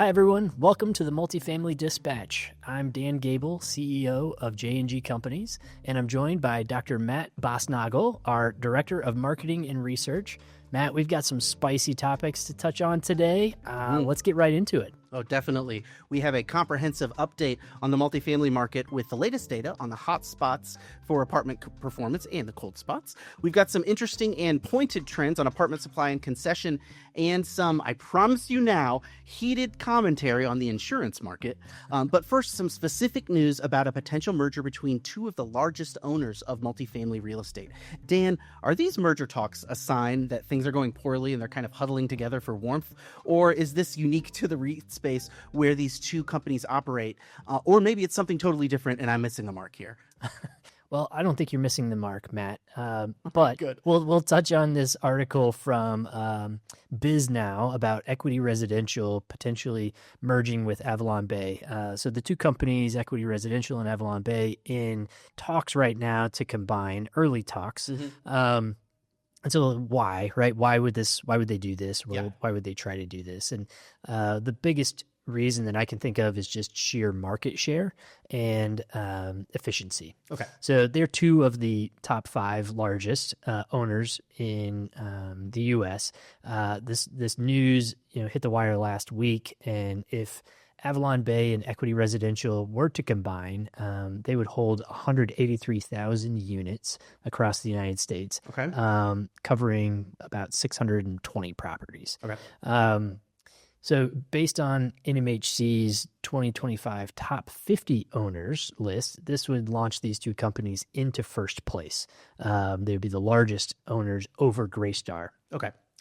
everyone. Welcome to the Multifamily Dispatch. I'm Dan Gable, CEO of J+G Companies, and I'm joined by Dr. Matt Bastnagel, our Director of Marketing and Research. Matt, we've got some spicy topics to touch on today. Let's get right into it. Oh, definitely. We have a comprehensive update on the multifamily market with the latest data on the hot spots for apartment performance and the cold spots. We've got some interesting and pointed trends on apartment supply and concession, and some, I promise you now, heated commentary on the insurance market. But first, some specific news about a potential merger between two of the largest owners of multifamily real estate. Dan, are these merger talks a sign that things are going poorly and they're kind of huddling together for warmth? Or is this unique to the REIT space where these two companies operate? Or maybe it's something totally different and I'm missing the mark here. Well, I don't think you're missing the mark, Matt. But good. We'll touch on this article from BizNow about Equity Residential potentially merging with Avalon Bay. So the two companies, Equity Residential and Avalon Bay, in talks right now to combine, early talks. Mm-hmm. And so why, right? Why would they do this? Why would they try to do this? And the biggest reason that I can think of is just sheer market share and efficiency. Okay. So they're two of the top 5 largest owners in the U.S. This news, hit the wire last week, and if Avalon Bay and Equity Residential were to combine, they would hold 183,000 units across the United States, covering about 620 properties. Okay. So based on NMHC's 2025 top 50 owners list, this would launch these two companies into first place. They would be the largest owners over Greystar,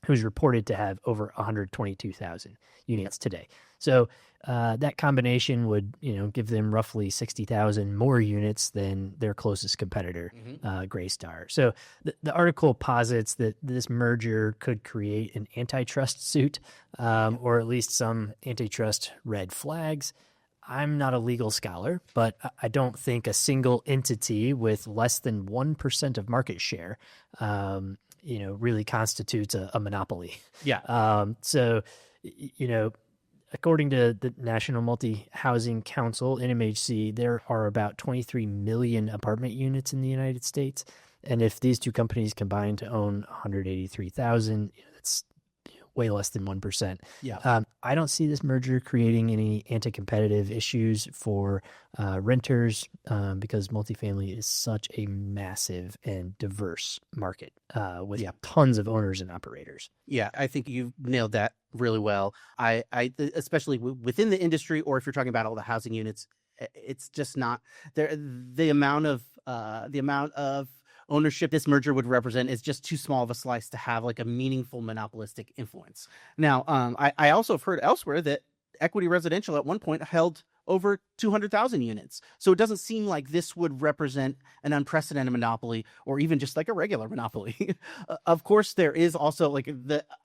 who's reported to have over 122,000 units today. So that combination would, give them roughly 60,000 more units than their closest competitor, Greystar. So the article posits that this merger could create an antitrust suit, or at least some antitrust red flags. I'm not a legal scholar, but I don't think a single entity with less than 1% of market share, really constitutes a monopoly. Yeah. According to the National Multi-Housing Council, NMHC, there are about 23 million apartment units in the United States. And if these two companies combine to own 183,000, that's way less than 1%. Yeah. I don't see this merger creating any anti-competitive issues for renters because multifamily is such a massive and diverse market with tons of owners and operators. Yeah, I think you've nailed that really well. I especially within the industry, or if you're talking about all the housing units, it's just not there. The amount of ownership this merger would represent is just too small of a slice to have like a meaningful monopolistic influence. Now, I also have heard elsewhere that Equity Residential at one point held over 200,000 units. So it doesn't seem like this would represent an unprecedented monopoly or even just like a regular monopoly. Of course, there is also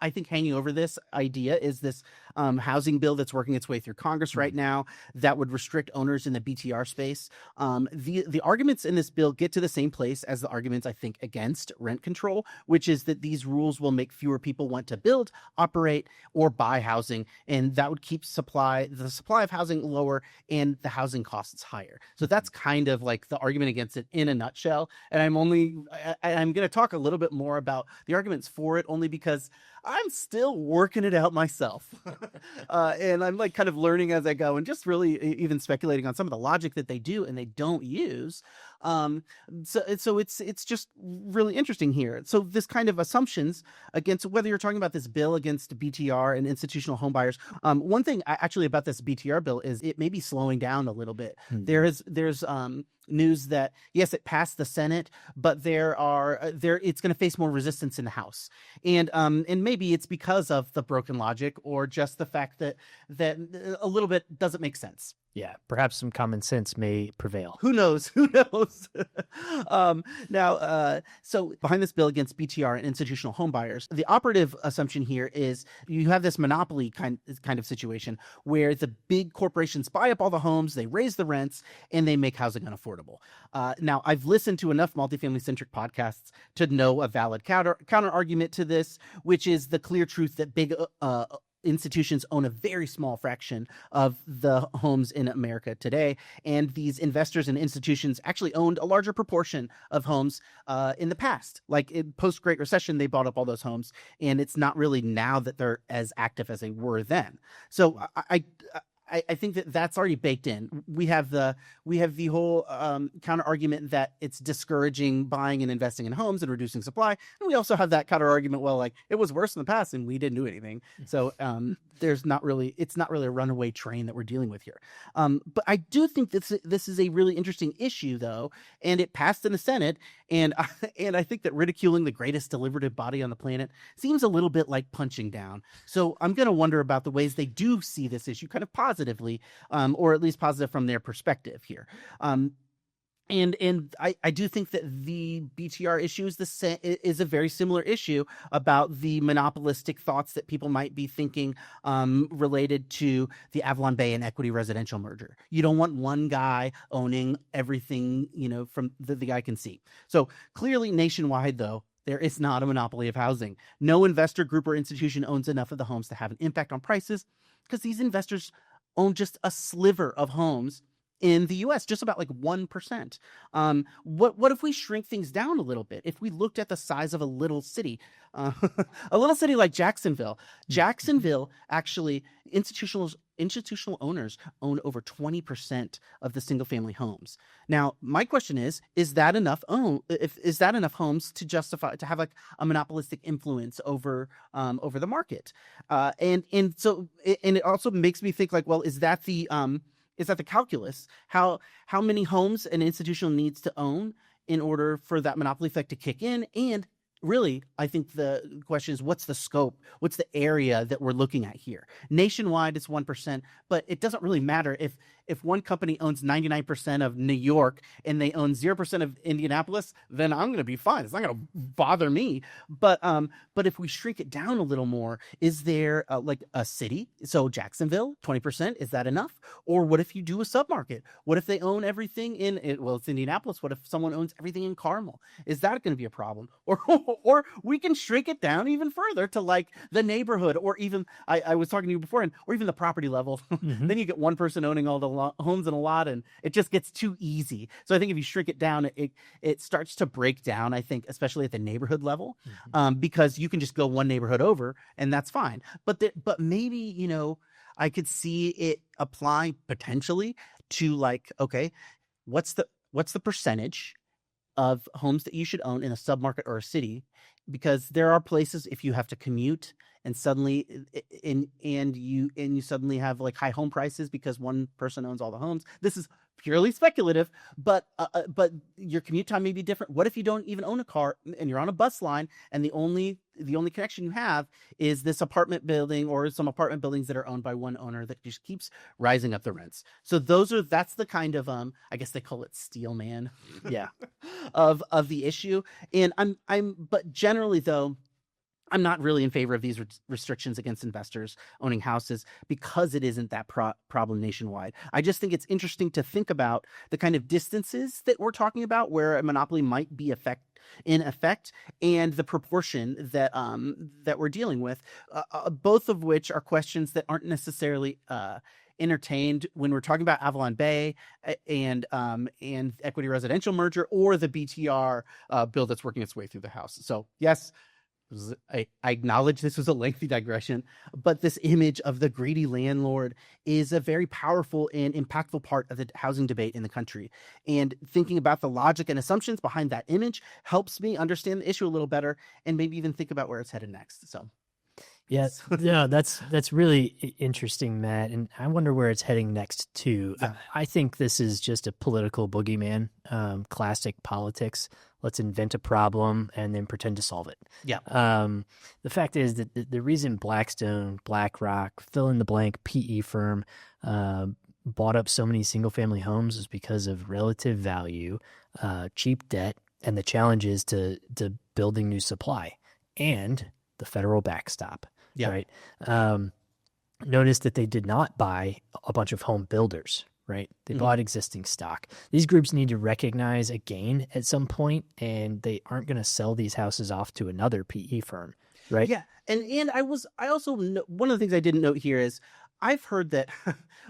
I think hanging over this idea is this housing bill that's working its way through Congress right now that would restrict owners in the BTR space. The arguments in this bill get to the same place as the arguments, I think, against rent control, which is that these rules will make fewer people want to build, operate, or buy housing, and that would keep the supply of housing lower and the housing costs higher. So that's kind of like the argument against it in a nutshell. And I'm going to talk a little bit more about the arguments for it only because I'm still working it out myself. And I'm kind of learning as I go and just really even speculating on some of the logic that they do and they don't use. So it's just really interesting here. So this kind of assumptions against whether you're talking about this bill against BTR and institutional home buyers. One thing actually about this BTR bill is it may be slowing down a little bit. There's news that yes, it passed the Senate, but it's going to face more resistance in the House, and maybe it's because of the broken logic or just the fact that a little bit doesn't make sense. Yeah, perhaps some common sense may prevail. Who knows? Now, so behind this bill against BTR and institutional home buyers, the operative assumption here is you have this monopoly kind of situation where the big corporations buy up all the homes, they raise the rents, and they make housing unaffordable. Now, I've listened to enough multifamily-centric podcasts to know a valid counter argument to this, which is the clear truth that big institutions own a very small fraction of the homes in America today. And these investors and institutions actually owned a larger proportion of homes in the past. Like in post-Great Recession, they bought up all those homes, and it's not really now that they're as active as they were then. So I think that that's already baked in. We have the whole counter argument that it's discouraging buying and investing in homes and reducing supply, and we also have that counter argument. Well, like it was worse in the past, and we didn't do anything. So it's not really a runaway train that we're dealing with here. But I do think this is a really interesting issue, though, and it passed in the Senate. And I think that ridiculing the greatest deliberative body on the planet seems a little bit like punching down. So I'm going to wonder about the ways they do see this issue kind of positively, or at least positive from their perspective here. And I do think that the BTR issue is a very similar issue about the monopolistic thoughts that people might be thinking related to the Avalon Bay and Equity Residential merger. You don't want one guy owning everything, from the eye can see. So clearly nationwide, though, there is not a monopoly of housing. No investor group or institution owns enough of the homes to have an impact on prices, because these investors own just a sliver of homes in the U.S., just about like 1%. What if we shrink things down a little bit? If we looked at the size of a little city, a little city like Jacksonville, actually, institutional owners own over 20% of the single family homes. Now, my question is that enough is that enough homes to justify, to have like a monopolistic influence over the market? And it also makes me think like, well, is that the calculus? How many homes an institution needs to own in order for that monopoly effect to kick in? And really, I think the question is, what's the scope? What's the area that we're looking at here? Nationwide, it's 1%, but it doesn't really matter if one company owns 99% of New York and they own 0% of Indianapolis, then I'm going to be fine. It's not going to bother me. But if we shrink it down a little more, is there like a city? So Jacksonville, 20%, is that enough? Or what if you do a submarket? What if they own everything it's Indianapolis. What if someone owns everything in Carmel? Is that going to be a problem? Or we can shrink it down even further to like the neighborhood, or even I was talking to you before, or even the property level. Mm-hmm. Then you get one person owning all the homes in a lot, and it just gets too easy. So I think if you shrink it down, it starts to break down, I think, especially at the neighborhood level, because you can just go one neighborhood over and that's fine. But maybe, I could see it apply potentially to like, okay, what's the percentage of homes that you should own in a submarket or a city? Because there are places, if you have to commute and suddenly you suddenly have like high home prices because one person owns all the homes. This is purely speculative, but your commute time may be different. What if you don't even own a car and you're on a bus line, and the only connection you have is this apartment building or some apartment buildings that are owned by one owner that just keeps rising up the rents? So that's the kind of I guess they call it steel man, yeah, of the issue. And but generally though, I'm not really in favor of these restrictions against investors owning houses, because it isn't that problem nationwide. I just think it's interesting to think about the kind of distances that we're talking about where a monopoly might be in effect, and the proportion that we're dealing with, both of which are questions that aren't necessarily entertained when we're talking about Avalon Bay and Equity Residential merger, or the BTR bill that's working its way through the House. So yes, I acknowledge this was a lengthy digression, but this image of the greedy landlord is a very powerful and impactful part of the housing debate in the country. And thinking about the logic and assumptions behind that image helps me understand the issue a little better, and maybe even think about where it's headed next. So yes, yeah, that's really interesting, Matt. And I wonder where it's heading next too. Yeah. I think this is just a political boogeyman, classic politics. Let's invent a problem and then pretend to solve it. Yeah. The fact is that the reason Blackstone, BlackRock, fill in the blank PE firm bought up so many single family homes is because of relative value, cheap debt, and the challenges to building new supply, and the federal backstop. Yeah. Right. Notice that they did not buy a bunch of home builders. right? They bought existing stock. These groups need to recognize a gain at some point, and they aren't going to sell these houses off to another PE firm, right? Yeah. And I also one of the things I didn't note here is I've heard that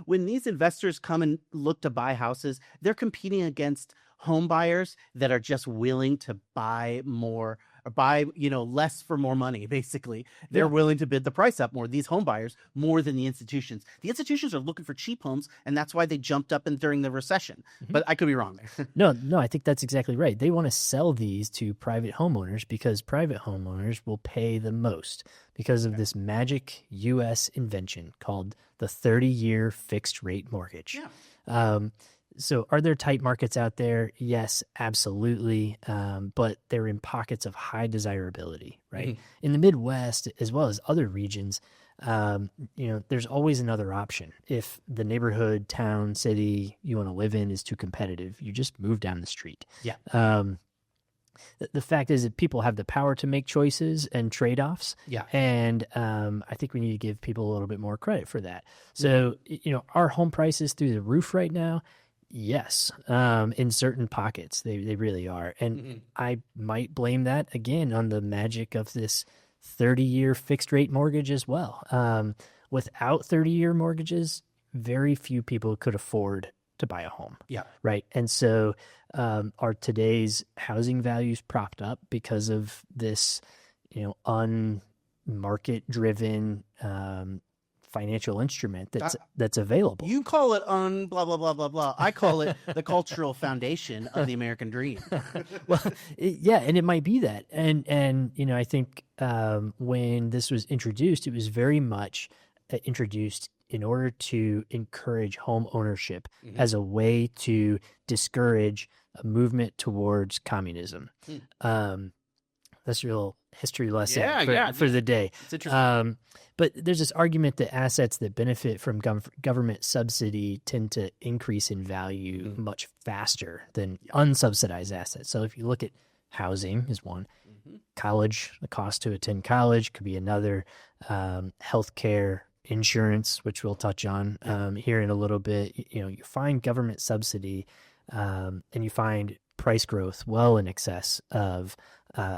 when these investors come and look to buy houses, they're competing against home buyers that are just willing to buy more or buy, less for more money. Basically, they're willing to bid the price up more. These home buyers more than the institutions. The institutions are looking for cheap homes, and that's why they jumped up during the recession. But I could be wrong there. No, I think that's exactly right. They want to sell these to private homeowners because private homeowners will pay the most because of this magic U.S. invention called the 30-year fixed rate mortgage. Yeah. So are there tight markets out there? Yes, absolutely. But they're in pockets of high desirability, right? In the Midwest, as well as other regions, there's always another option. If the neighborhood, town, city you want to live in is too competitive, you just move down the street. Yeah. The fact is that people have the power to make choices and trade-offs. Yeah. And I think we need to give people a little bit more credit for that. So, are home prices through the roof right now? Yes, in certain pockets, they really are. And I might blame that, again, on the magic of this 30-year fixed rate mortgage as well. Without 30-year mortgages, very few people could afford to buy a home. Yeah. Right. And so are today's housing values propped up because of this, unmarket driven financial instrument that's available? You call it blah, blah, blah, blah, blah. I call it the cultural foundation of the American dream. Well, and it might be that. And I think when this was introduced, it was very much introduced in order to encourage home ownership as a way to discourage a movement towards communism. That's a real history lesson for the day. It's interesting. But there's this argument that assets that benefit from government subsidy tend to increase in value much faster than unsubsidized assets. So if you look at housing is one, college, the cost to attend college could be another, healthcare, insurance, which we'll touch on here in a little bit. You find government subsidy and you find price growth well in excess of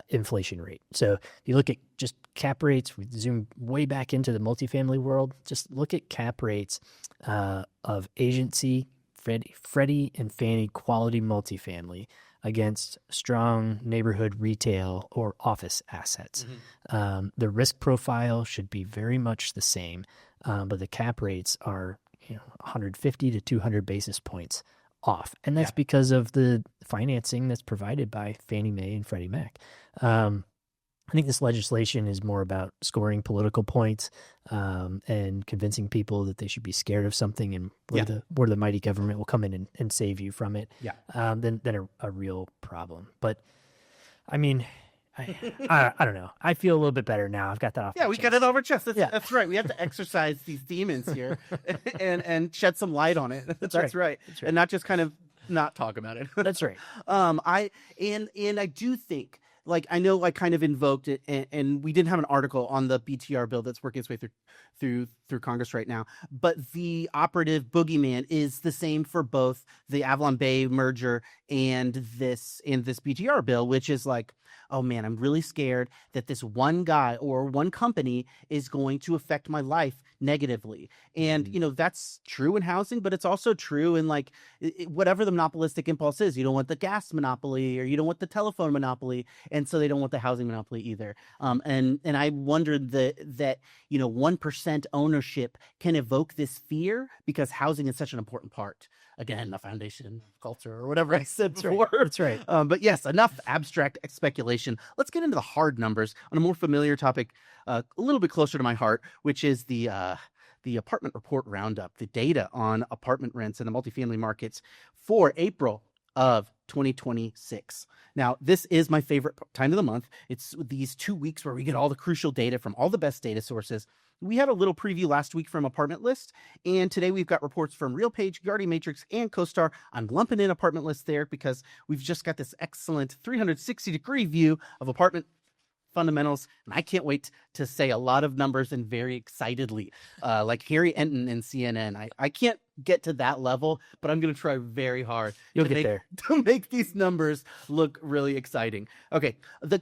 inflation rate. So if you look at just cap rates, we zoom way back into the multifamily world, just look at cap rates of agency, Freddie and Fannie quality multifamily against strong neighborhood retail or office assets. The risk profile should be very much the same, but the cap rates are 150 to 200 basis points off. And that's because of the financing that's provided by Fannie Mae and Freddie Mac. I think this legislation is more about scoring political points and convincing people that they should be scared of something and where the mighty government will come in and save you from it than a real problem. But I mean, I don't know. I feel a little bit better now. I've got that off. Yeah, we got it off our chest. That's right. We have to exercise these demons here and shed some light on it. That's right. And not just kind of not talk about it. That's right. I do think, like, I know I kind of invoked it, and we didn't have an article on the BTR bill that's working its way through Congress right now. But the operative boogeyman is the same for both the Avalon Bay merger and this BTR bill, which is like, oh man, I'm really scared that this one guy or one company is going to affect my life negatively. And, that's true in housing, but it's also true in like whatever the monopolistic impulse is. You don't want the gas monopoly, or you don't want the telephone monopoly. And so they don't want the housing monopoly either. And I wondered that 1% ownership can evoke this fear because housing is such an important part. Again, the foundation of culture, or whatever I said before. That's right. But yes, enough abstract speculation. Let's get into the hard numbers on a more familiar topic, a little bit closer to my heart, which is the apartment report roundup, the data on apartment rents in the multifamily markets for April of 2026. Now, this is my favorite time of the month. It's these 2 weeks where we get all the crucial data from all the best data sources. We had a little preview last week from Apartment List, and today we've got reports from RealPage, Guardian Matrix, and CoStar. I'm lumping in Apartment List there because we've just got this excellent 360-degree view of apartment fundamentals, and I can't wait to say a lot of numbers and very excitedly, like Harry Enton in CNN. I can't get to that level, but I'm going to try very hard You'll get there to make these numbers look really exciting. Okay, to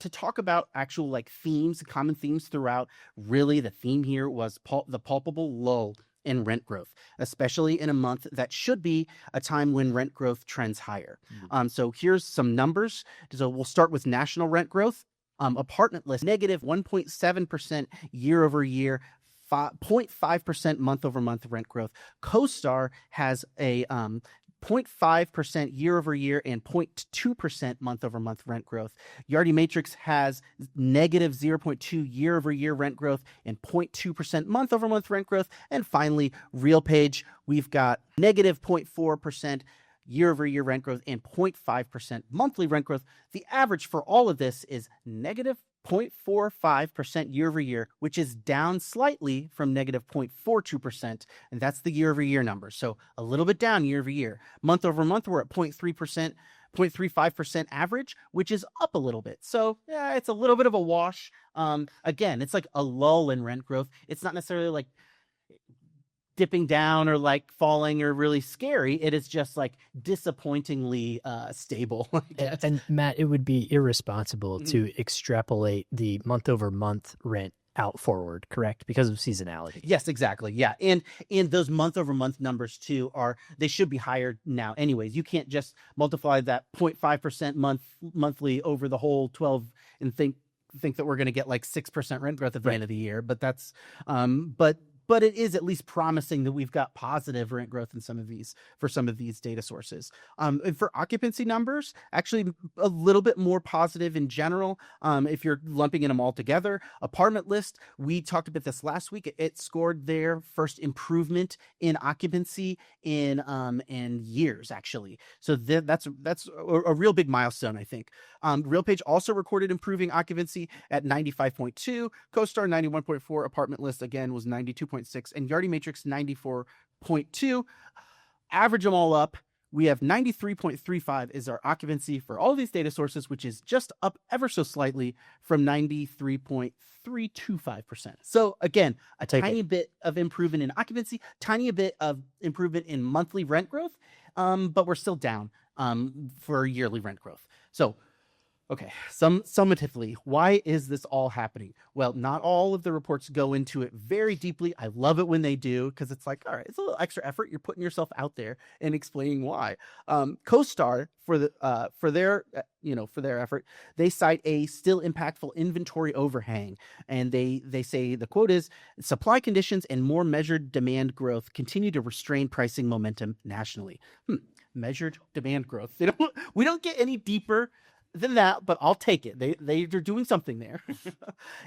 talk about actual like themes, common themes throughout, really the theme here was the palpable lull in rent growth, especially in a month that should be a time when rent growth trends higher. So here's some numbers. So we'll start with national rent growth. Apartment list, negative 1.7% year over year, 0.5% month over month rent growth. CoStar has a 0.5% year over year and 0.2% month over month rent growth. Yardi Matrix has negative 0.2 year over year rent growth and 0.2% month over month rent growth. And finally, RealPage, we've got negative 0.4% year over year rent growth and 0.5% monthly rent growth. The average for all of this is negative 0.45% year over year, which is down slightly from negative 0.42%. And that's the year over year number. So a little bit down year over year. Month over month, we're at 0.3%. 0.35% average, which is up a little bit. So yeah, it's a little bit of a wash. Again, it's like a lull in rent growth. It's not necessarily like dipping down or like falling or really scary. It is just like disappointingly stable. And Matt, it would be irresponsible to extrapolate the month over month rent out forward, correct? Because of seasonality. Yes, exactly. Yeah. And those month over month numbers too they should be higher now anyways. You can't just multiply that 0.5% monthly over the whole 12 and think that we're going to get like 6% rent growth at the end of the year. But that's but it is at least promising that we've got positive rent growth in some of these data sources. And for occupancy numbers, actually a little bit more positive in general. If you're lumping in them all together, apartment list, we talked about this last week. It scored their first improvement in occupancy in years, actually. So that's a real big milestone, I think. RealPage also recorded improving occupancy at 95.2. CoStar 91.4. Apartment list again was 92.6, and Yardi Matrix 94.2. Average them all up, we have 93.35 is our occupancy for all of these data sources, which is just up ever so slightly from 93.325%. So again, a tiny bit of improvement in occupancy, tiny bit of improvement in monthly rent growth, but we're still down for yearly rent growth. So okay, summatively, why is this all happening? Well, not all of the reports go into it very deeply. I love it when they do, because it's like, all right, it's a little extra effort. You're putting yourself out there and explaining why. CoStar for their effort, they cite a still impactful inventory overhang, and they say the quote is, supply conditions and more measured demand growth continue to restrain pricing momentum nationally. Measured demand growth. We don't get any deeper than that, but I'll take it. They're doing something there.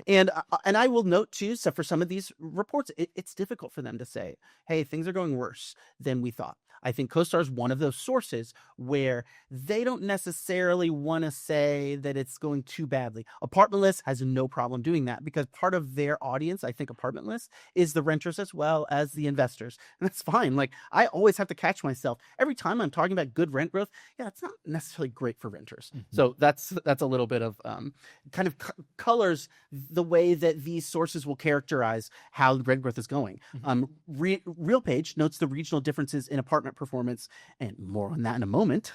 and I will note too, so for some of these reports, it's difficult for them to say, hey, things are going worse than we thought. I think CoStar is one of those sources where they don't necessarily want to say that it's going too badly. Apartment List has no problem doing that, because part of their audience, I think Apartment List, is the renters as well as the investors. And that's fine. Like, I always have to catch myself every time I'm talking about good rent growth. Yeah, it's not necessarily great for renters. Mm-hmm. So that's a little bit of kind of colors the way that these sources will characterize how rent growth is going. Mm-hmm. RealPage notes the regional differences in apartment performance, and more on that in a moment,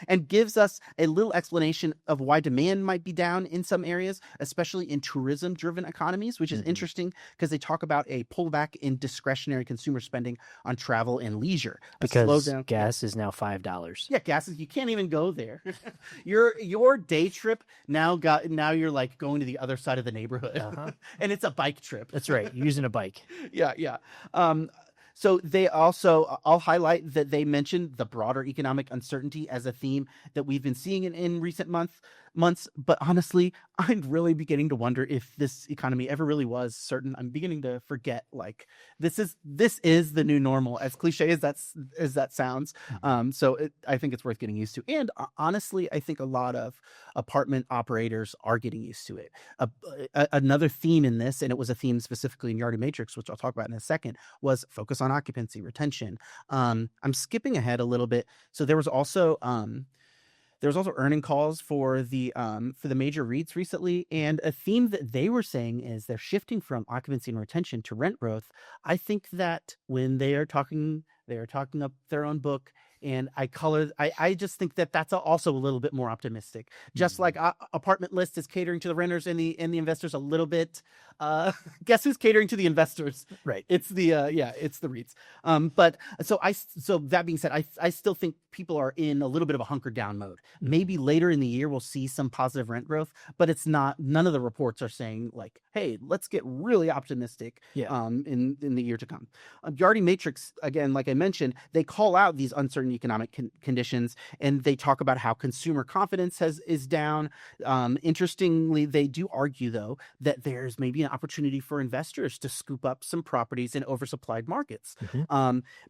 and gives us a little explanation of why demand might be down in some areas, especially in tourism-driven economies, which is interesting because they talk about a pullback in discretionary consumer spending on travel and leisure. Because gas is now $5. Yeah, gas is, you can't even go there. Your day trip now you're like going to the other side of the neighborhood, and it's a bike trip. That's right, you're using a bike. Yeah. So they also, I'll highlight that they mentioned the broader economic uncertainty as a theme that we've been seeing in recent months. But honestly, I'm really beginning to wonder if this economy ever really was certain. I'm beginning to forget, like, this is the new normal, as cliche as that sounds. I think it's worth getting used to. And honestly, I think a lot of apartment operators are getting used to it. Another theme in this, and it was a theme specifically in Yardi Matrix, which I'll talk about in a second, was focus on occupancy, retention. I'm skipping ahead a little bit. So there was also There's also earning calls for the major REITs recently, and a theme that they were saying is they're shifting from occupancy and retention to rent growth. I think that when they are talking up their own book, and I just think that that's also a little bit more optimistic. Just like Apartment List is catering to the renters and the investors a little bit. Guess who's catering to the investors? Right. It's the it's the REITs. But so that being said, I still think people are in a little bit of a hunkered down mode. Maybe later in the year we'll see some positive rent growth, but it's not. None of the reports are saying like, hey, let's get really optimistic. In the year to come. Yardi Matrix, again, like I mentioned, they call out these uncertain economic conditions, and they talk about how consumer confidence is down. Interestingly, they do argue though that there's maybe an opportunity for investors to scoop up some properties in oversupplied markets.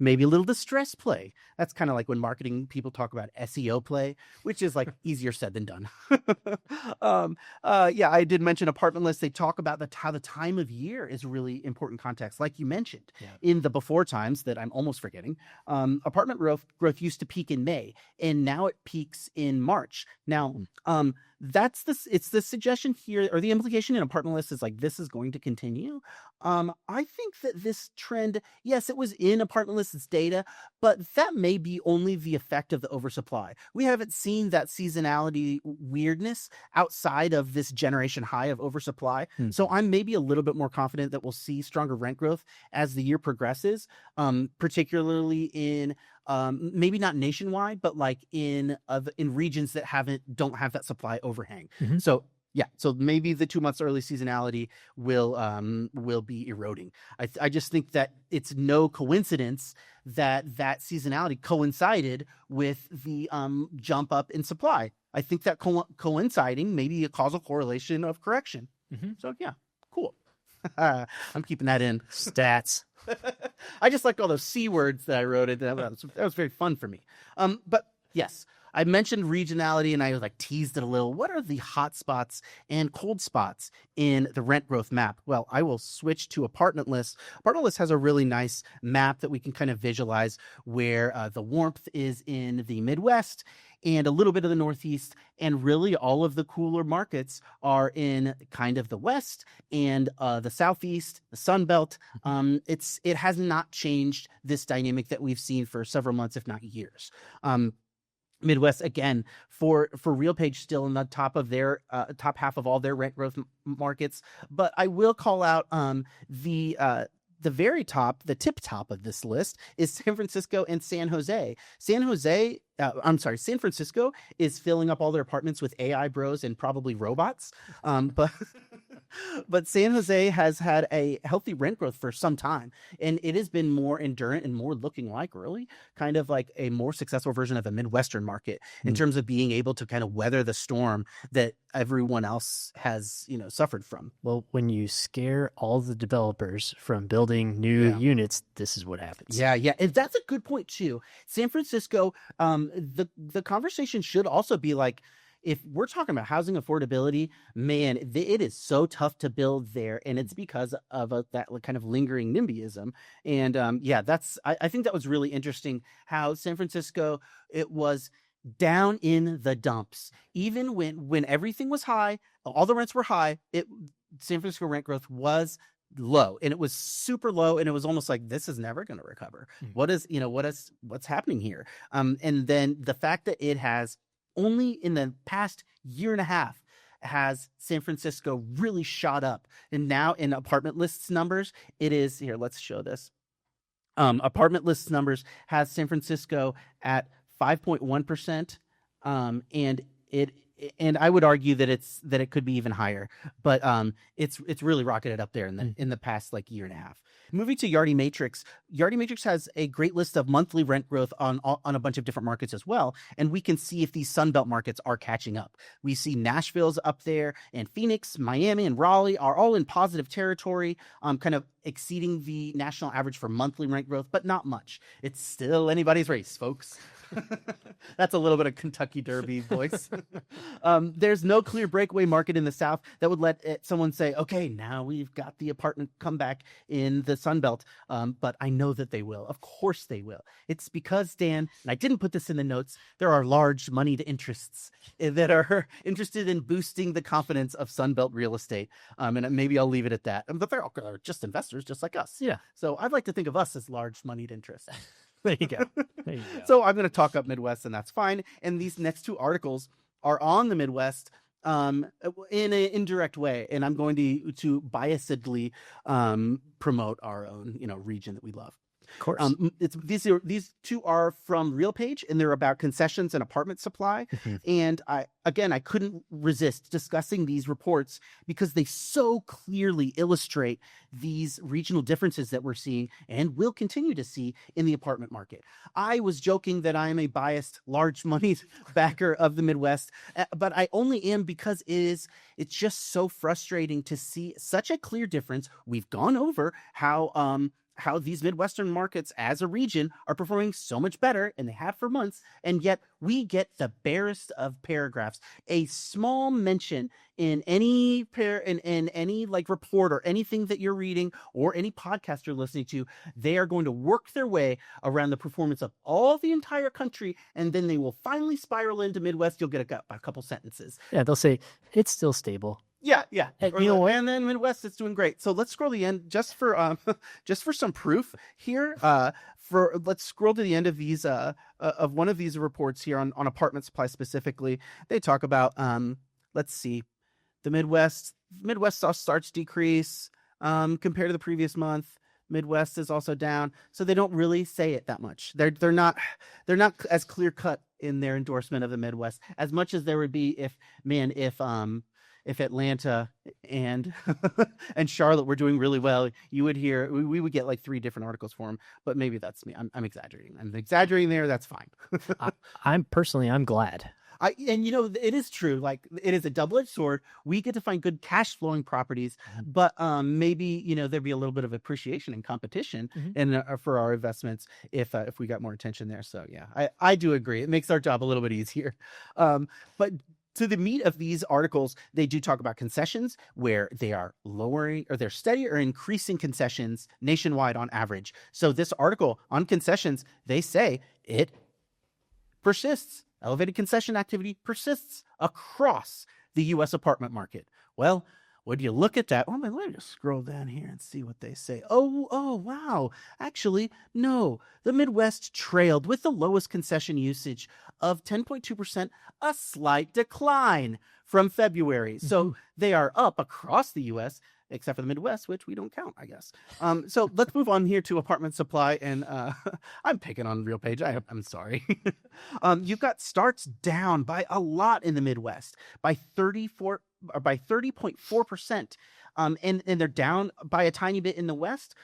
Maybe a little distress play. That's kind of like when marketing people talk about SEO play, which is like easier said than done. I did mention Apartment List. They talk about how the time of year is really important context, like you mentioned. In the before times that I'm almost forgetting, apartment growth used to peak in May, and now it peaks in March. Now, it's the suggestion here, or the implication in Apartment List is like this is going to continue. I think that this trend, yes, it was in Apartment List's data, but that may be only the effect of the oversupply. We haven't seen that seasonality weirdness outside of this generation high of oversupply. So I'm maybe a little bit more confident that we'll see stronger rent growth as the year progresses, particularly in maybe not nationwide, but like in regions that don't have that supply overhang. So maybe the 2 months early seasonality will be eroding. I just think that it's no coincidence that seasonality coincided with the jump up in supply. I think that coinciding may be a causal correlation of correction. So yeah, cool. I'm keeping that in. Stats. I just like all those C words that I wrote. That was very fun for me. But yes, I mentioned regionality, and I like teased it a little. What are the hot spots and cold spots in the rent growth map? Well, I will switch to Apartment List. Apartment List has a really nice map that we can kind of visualize where the warmth is in the Midwest and a little bit of the Northeast, and really all of the cooler markets are in kind of the West and the Southeast, the Sun Belt. It has not changed this dynamic that we've seen for several months, if not years. Midwest, again, for RealPage, still in the top of their top half of all their rent growth markets. But I will call out the very top, the tip top of this list is San Francisco and San Jose. San Francisco is filling up all their apartments with AI bros and probably robots. But San Jose has had a healthy rent growth for some time, and it has been more endurant and more looking like really kind of like a more successful version of a Midwestern market in terms of being able to kind of weather the storm that everyone else has, suffered from. Well, when you scare all the developers from building new units, this is what happens. Yeah. And that's a good point too. San Francisco, the conversation should also be like, if we're talking about housing affordability, man, it is so tough to build there, and it's because of that kind of lingering NIMBYism. And I think that was really interesting how San Francisco, it was down in the dumps. Even when everything was high, all the rents were high, San Francisco rent growth was low, and it was super low, and it was almost like this is never going to recover. What's happening here? And then the fact that it has only in the past year and a half has San Francisco really shot up. And now in Apartment List's numbers, it is here. Let's show this. Apartment List's numbers has San Francisco at 5.1%. And I would argue that it could be even higher, but it's really rocketed up there in the past like year and a half. Moving to Yardi Matrix. Yardi Matrix has a great list of monthly rent growth on a bunch of different markets as well, and we can see if these Sunbelt markets are catching up. We see Nashville's up there, and Phoenix, Miami, and Raleigh are all in positive territory, kind of exceeding the national average for monthly rent growth, but not much. It's still anybody's race, folks. That's a little bit of Kentucky Derby voice. There's no clear breakaway market in the South that would let someone say, okay, now we've got the apartment comeback in the Sun Belt. But I know that they will. Of course they will. It's because, Dan, and I didn't put this in the notes, there are large moneyed interests that are interested in boosting the confidence of Sun Belt real estate. And maybe I'll leave it at that. But they're just investors just like us. Yeah. So I'd like to think of us as large moneyed interests. There you go. There you go. So I'm going to talk up Midwest, and that's fine. And these next two articles are on the Midwest in an indirect way, and I'm going to biasedly promote our own region that we love. Of course. These two are from RealPage, and they're about concessions and apartment supply. Mm-hmm. And I couldn't resist discussing these reports because they so clearly illustrate these regional differences that we're seeing and will continue to see in the apartment market. I was joking that I am a biased, large money backer of the Midwest, but I only am because it's just so frustrating to see such a clear difference. We've gone over how these Midwestern markets as a region are performing so much better, and they have for months, and yet we get the barest of paragraphs, a small mention in any any report or anything that you're reading or any podcast you're listening to. They are going to work their way around the performance of all the entire country, and then they will finally spiral into Midwest. You'll get a couple sentences. Yeah, they'll say it's still stable. Yeah. And then Midwest, it's doing great. So let's scroll to the end just for some proof here. Let's scroll to the end of these of one of these reports here on apartment supply specifically. They talk about let's see, the Midwest saw starts decrease compared to the previous month. Midwest is also down, so they don't really say it that much. They're not as clear cut in their endorsement of the Midwest as much as there would be if Atlanta and and Charlotte were doing really well. You would hear we would get like 3 different articles for them, but maybe that's me. I'm exaggerating. I'm exaggerating there. That's fine. I'm glad. And it is true. Like, it is a double-edged sword. We get to find good cash flowing properties, but maybe there'd be a little bit of appreciation and competition and for our investments if we got more attention there. So yeah, I do agree. It makes our job a little bit easier. But to the meat of these articles, they do talk about concessions where they are lowering or they're steady or increasing concessions nationwide on average. So this article on concessions, they say it persists. Elevated concession activity persists across the U.S. apartment market. Well, would you look at that? Oh, let me just scroll down here and see what they say. Oh, wow. Actually, no. The Midwest trailed with the lowest concession usage of 10.2%, a slight decline from February. So they are up across the U.S., except for the Midwest, which we don't count, I guess. So let's move on here to apartment supply. And I'm picking on RealPage. I'm sorry. You've got starts down by a lot in the Midwest, by 30.4%. And they're down by a tiny bit in the West.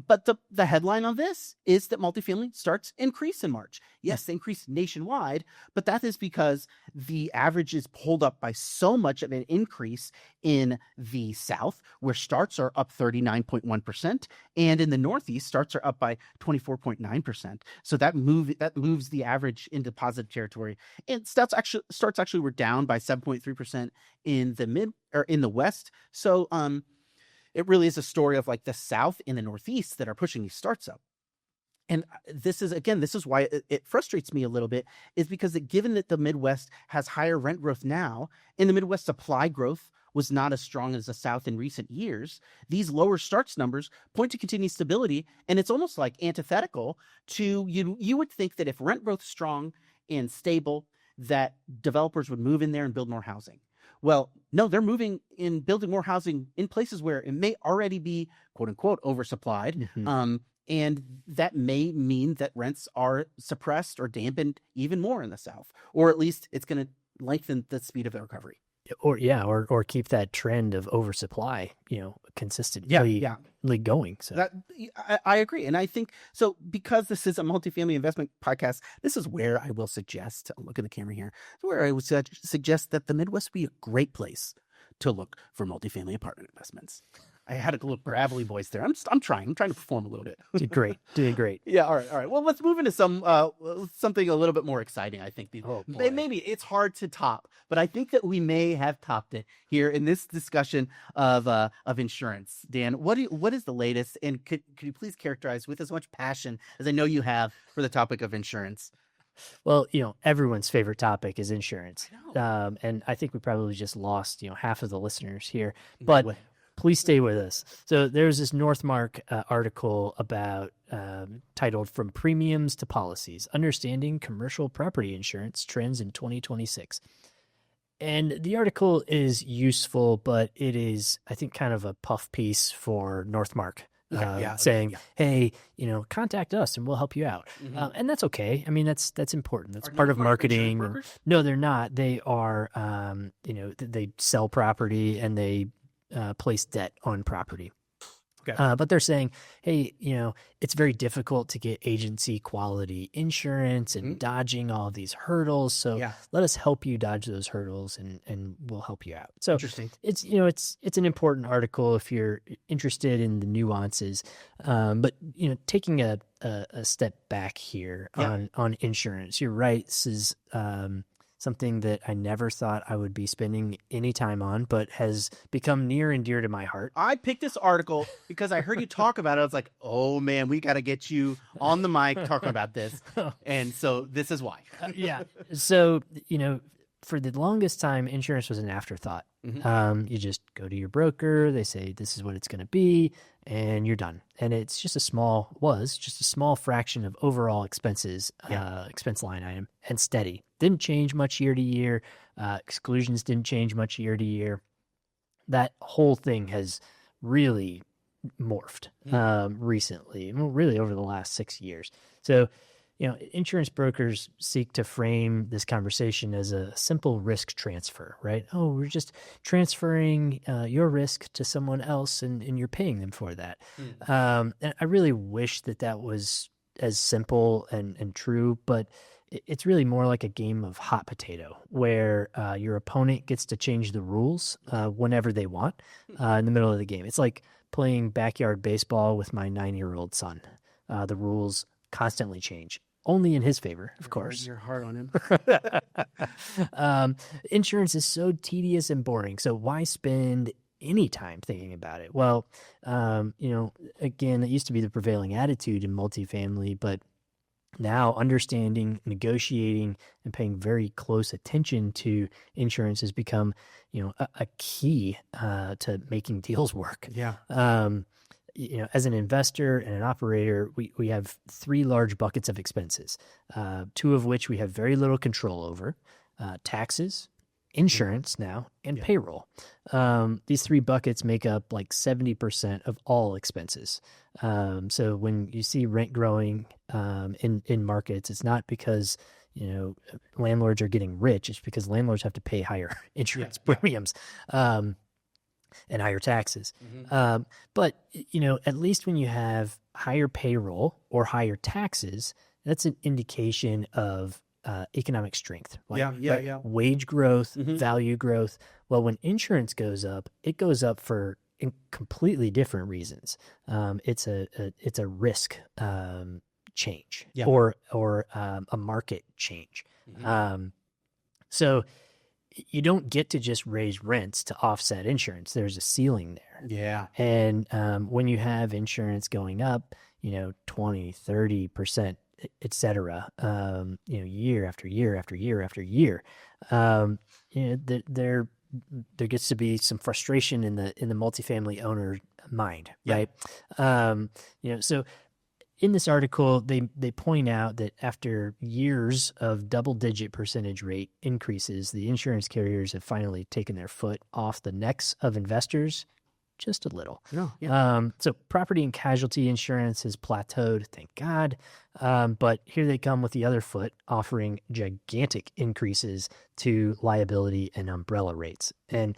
But the headline on this is that multifamily starts increase in March. Yes, they increase nationwide, but that is because the average is pulled up by so much of an increase in the South, where starts are up 39.1%, and in the Northeast, starts are up by 24.9%. So that moves the average into positive territory. And starts actually were down by 7.3% in the West. So it really is a story of like the South and the Northeast that are pushing these starts up. And this is why it frustrates me a little bit, is because given that the Midwest has higher rent growth now, and the Midwest supply growth was not as strong as the South in recent years, these lower starts numbers point to continued stability. And it's almost like antithetical to you would think that if rent growth is strong and stable, that developers would move in there and build more housing. Well, no, they're moving in, building more housing in places where it may already be, quote unquote, oversupplied. And that may mean that rents are suppressed or dampened even more in the South, or at least it's going to lengthen the speed of the recovery. Or keep that trend of oversupply, consistently going. So that I agree. And I think so, because this is a multifamily investment podcast, this is where I will suggest, look at the camera here, where I would suggest that the Midwest be a great place to look for multifamily apartment investments. I had a little gravelly voice there. I'm trying to perform a little bit. Did great. Doing great. Yeah. All right. Well, let's move into something a little bit more exciting. I think maybe it's hard to top, but I think that we may have topped it here in this discussion of insurance. Dan, what is the latest? And could you please characterize with as much passion as I know you have for the topic of insurance? Well, everyone's favorite topic is insurance. And I think we probably just lost, half of the listeners here, but please stay with us. So there's this Northmark article about titled From Premiums to Policies, Understanding Commercial Property Insurance Trends in 2026. And the article is useful, but it is, I think, kind of a puff piece for Northmark. Saying, hey, contact us and we'll help you out. And that's okay. I mean, that's important. That's part of marketing. No, they're not. They are, they sell property and they place debt on property. Okay. But they're saying, hey, it's very difficult to get agency quality insurance and dodging all of these hurdles. So let us help you dodge those hurdles and we'll help you out. So interesting. It's, it's an important article if you're interested in the nuances. But, taking a step back here on insurance, you're right. This is, something that I never thought I would be spending any time on, but has become near and dear to my heart. I picked this article because I heard you talk about it. I was like, oh man, we got to get you on the mic talking about this. And so this is why. So, for the longest time, insurance was an afterthought. You just go to your broker, they say, this is what it's going to be, and you're done. And it's just a small fraction of overall expenses, expense line item, and steady. Didn't change much year to year. Exclusions didn't change much year to year. That whole thing has really morphed recently, really over the last 6 years. So, insurance brokers seek to frame this conversation as a simple risk transfer, right? Oh, we're just transferring your risk to someone else and you're paying them for that. And I really wish that was as simple and true, but it's really more like a game of hot potato where your opponent gets to change the rules whenever they want in the middle of the game. It's like playing backyard baseball with my 9-year-old son. The rules constantly change, only in his favor, of course. You're hard on him. Insurance is so tedious and boring. So why spend any time thinking about it? Well, again, it used to be the prevailing attitude in multifamily, but now understanding, negotiating, and paying very close attention to insurance has become, a key to making deals work. As an investor and an operator, we have 3 large buckets of expenses, 2 of which we have very little control over: taxes, insurance now, and payroll. These 3 buckets make up like 70% of all expenses. So when you see rent growing in markets, it's not because landlords are getting rich. It's because landlords have to pay higher insurance premiums and higher taxes. But at least when you have higher payroll or higher taxes, that's an indication of economic strength. Wage growth, value growth. Well, when insurance goes up, it goes up for completely different reasons. It's a risk change or a market change. So you don't get to just raise rents to offset insurance. There's a ceiling there. And when you have insurance going up, 20, 30%, et cetera, year after year after year after year, there gets to be some frustration in the multifamily owner mind, right? So in this article, they point out that after years of double-digit percentage rate increases, the insurance carriers have finally taken their foot off the necks of investors just a little. So property and casualty insurance has plateaued, thank God. But here they come with the other foot, offering gigantic increases to liability and umbrella rates. And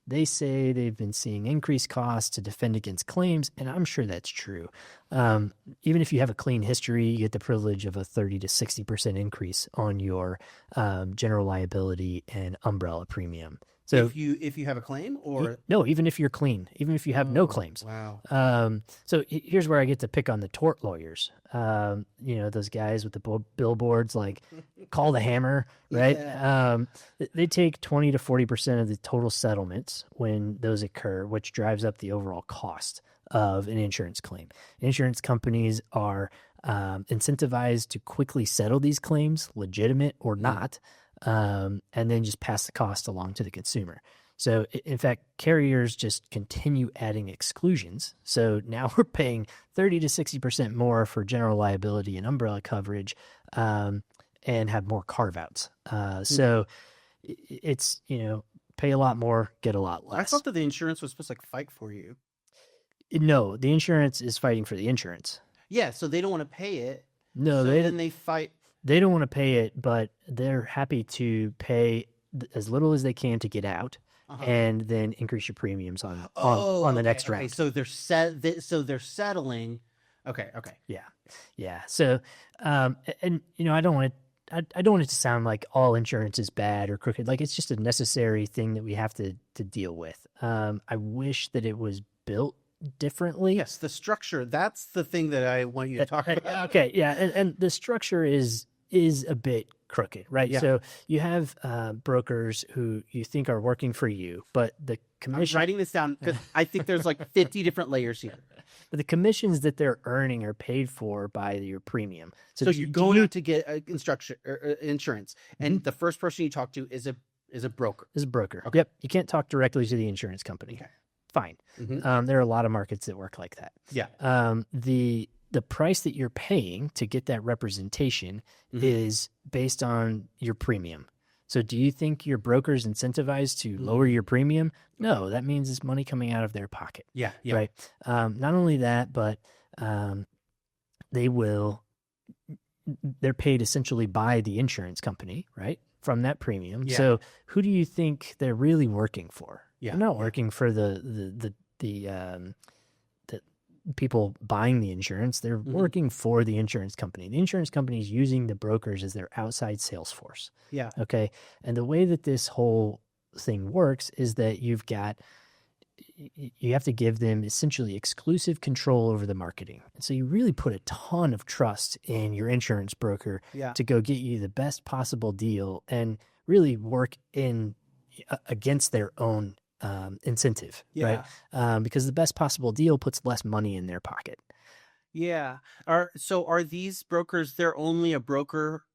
they say they've been seeing increased costs to defend against claims, and I'm sure that's true. Even if you have a clean history, you get the privilege of a 30 to 60% increase on your general liability and umbrella premium. So if you have a claim, or no, even if you're clean, even if you have no claims. Wow. So here's where I get to pick on the tort lawyers. Those guys with the billboards like call the hammer, right? Yeah. They take 20 to 40% of the total settlements when those occur, which drives up the overall cost of an insurance claim. Insurance companies are incentivized to quickly settle these claims, legitimate or not, and then just pass the cost along to the consumer. So, in fact, carriers just continue adding exclusions. So now we're paying 30 to 60% more for general liability and umbrella coverage, and have more carve-outs. So it's, pay a lot more, get a lot less. I thought that the insurance was supposed to fight for you. No, the insurance is fighting for the insurance. Yeah, so they don't want to pay it. No, so then they fight. They don't want to pay it, but they're happy to pay as little as they can to get out. And then increase your premiums on the next round. So they're settling. Okay. Yeah. So, I don't want it to sound like all insurance is bad or crooked. Like, it's just a necessary thing that we have to deal with. I wish that it was built differently. Yes, the structure. That's the thing that I want you to talk about. Okay. Yeah, and the structure is a bit crooked, right? Yeah. So you have brokers who you think are working for you, but the commission... I'm writing this down because I think there's 50 different layers here. But the commissions that they're earning are paid for by your premium. So you're going out to get insurance, and the first person you talk to is a broker. Is a broker. Okay. Yep. You can't talk directly to the insurance company. Okay. Fine. There are a lot of markets that work like that. Yeah. The price that you're paying to get that representation is based on your premium. So do you think your broker's incentivized to lower your premium? No, that means it's money coming out of their pocket. Yeah. Right. Not only that, but they're paid essentially by the insurance company, right? From that premium. Yeah. So who do you think they're really working for? Yeah. They're not working for the people buying the insurance. They're working for the insurance company. The insurance company is using the brokers as their outside sales force. Yeah. Okay. And the way that this whole thing works is that you have to give them essentially exclusive control over the marketing. And so you really put a ton of trust in your insurance broker to go get you the best possible deal and really work against their own incentive, right? Because the best possible deal puts less money in their pocket. Yeah. Are these brokers, they're only a broker,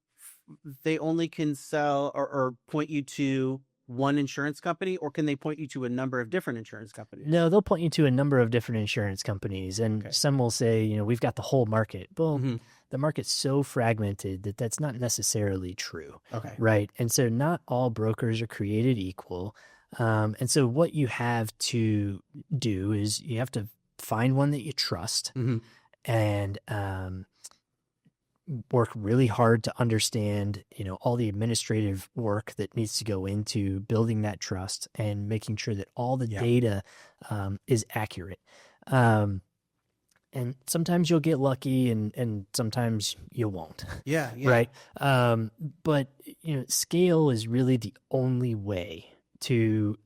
they only can sell or point you to one insurance company, or can they point you to a number of different insurance companies? No, they'll point you to a number of different insurance companies, and some will say, we've got the whole market. Well, the market's so fragmented that that's not necessarily true. Okay. Right. And so not all brokers are created equal. And so what you have to do is you have to find one that you trust and work really hard to understand, all the administrative work that needs to go into building that trust and making sure that all the data is accurate. And sometimes you'll get lucky and sometimes you won't. Yeah. Right. But, scale is really the only way to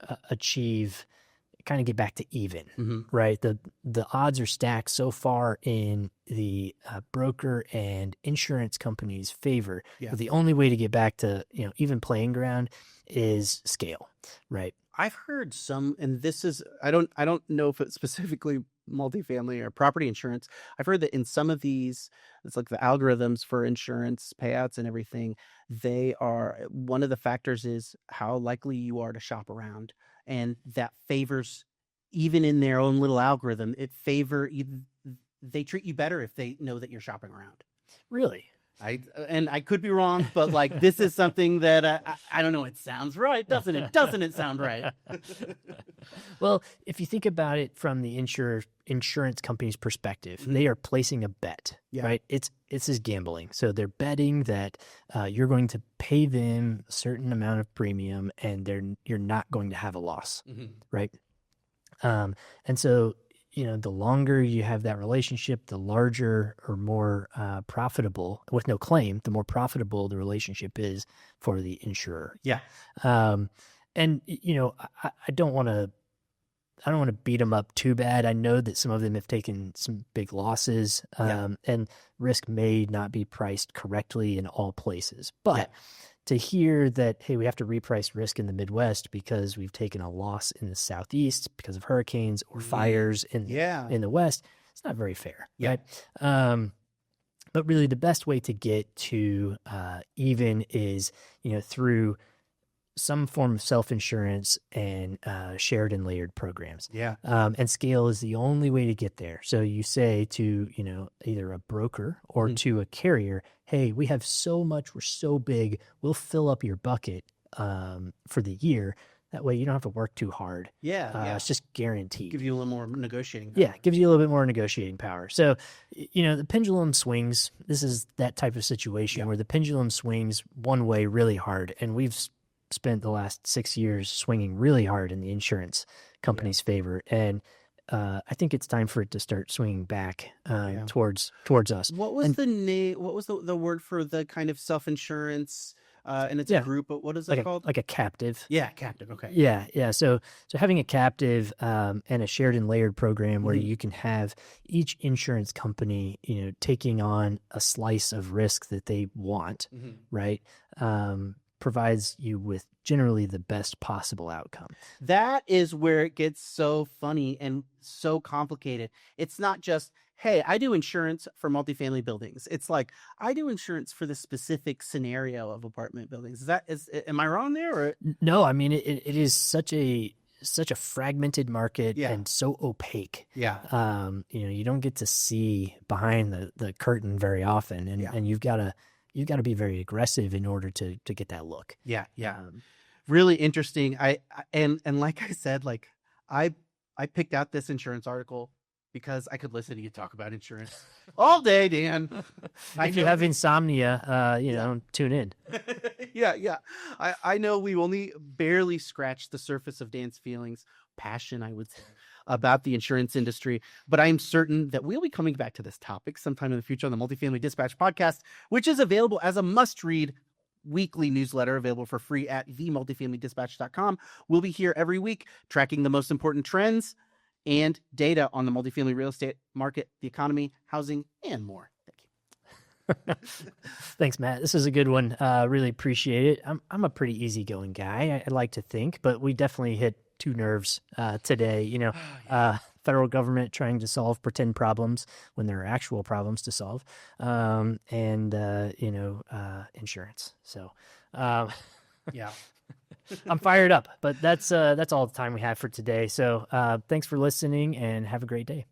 kind of get back to even, right? The odds are stacked so far in the broker and insurance companies' favor. But the only way to get back to, even playing ground is scale, right? I've heard some, and this is, I don't know if it's specifically multifamily or property insurance. I've heard that in some of these, it's like the algorithms for insurance payouts and everything, one of the factors is how likely you are to shop around. And that favors, even in their own little algorithm, they treat you better if they know that you're shopping around. Really? I could be wrong, but this is something that I don't know. It sounds right, doesn't it? Doesn't it sound right? Well, if you think about it from the insurance company's perspective, they are placing a bet, right? It's as gambling. So they're betting that you're going to pay them a certain amount of premium, and you're not going to have a loss, right? And so the longer you have that relationship, the larger or more profitable, with no claim, the more profitable the relationship is for the insurer. Yeah. And I don't want to. I don't want to beat them up too bad. I know that some of them have taken some big losses, and risk may not be priced correctly in all places. But to hear that, hey, we have to reprice risk in the Midwest because we've taken a loss in the Southeast because of hurricanes or fires in the West, it's not very fair, right? But really, the best way to get to even is through some form of self-insurance and shared and layered programs. And scale is the only way to get there. So you say to, either a broker or to a carrier, hey, we have so much, we're so big, we'll fill up your bucket for the year. That way you don't have to work too hard. It's just guaranteed. Give you a little more negotiating power. Yeah, gives you a little bit more negotiating power. So, the pendulum swings. This is that type of situation where the pendulum swings one way really hard, and we've spent the last 6 years swinging really hard in the insurance company's favor, and I think it's time for it to start swinging back towards us. What was the name? What was the word for the kind of self-insurance? And it's a group, but what is it called? Like a captive. Yeah, captive. Okay. Yeah. So having a captive and a shared and layered program where you can have each insurance company, taking on a slice of risk that they want, right? Provides you with generally the best possible outcome. That is where it gets so funny and so complicated. It's not just, hey, I do insurance for multifamily buildings. It's like, I do insurance for the specific scenario of apartment buildings. Am I wrong there? Or? No, I mean, it is such a fragmented market and so opaque. You don't get to see behind the curtain very often, and you've got to be very aggressive in order to get that look. Really interesting. And like I said, like I picked out this insurance article because I could listen to you talk about insurance all day, Dan. If you have insomnia, tune in. I know we only barely scratched the surface of Dan's feelings, passion, I would say, about the insurance industry, but I'm certain that we'll be coming back to this topic sometime in the future on the Multifamily Dispatch podcast, which is available as a must-read weekly newsletter available for free at themultifamilydispatch.com. We'll be here every week tracking the most important trends and data on the multifamily real estate market, the economy, housing, and more. Thank you. Thanks, Matt. This is a good one. Really appreciate it. I'm a pretty easygoing guy, I like to think, but we definitely hit two nerves today. Federal government trying to solve pretend problems when there are actual problems to solve, and insurance. So, I'm fired up. But that's all the time we have for today. So, thanks for listening, and have a great day.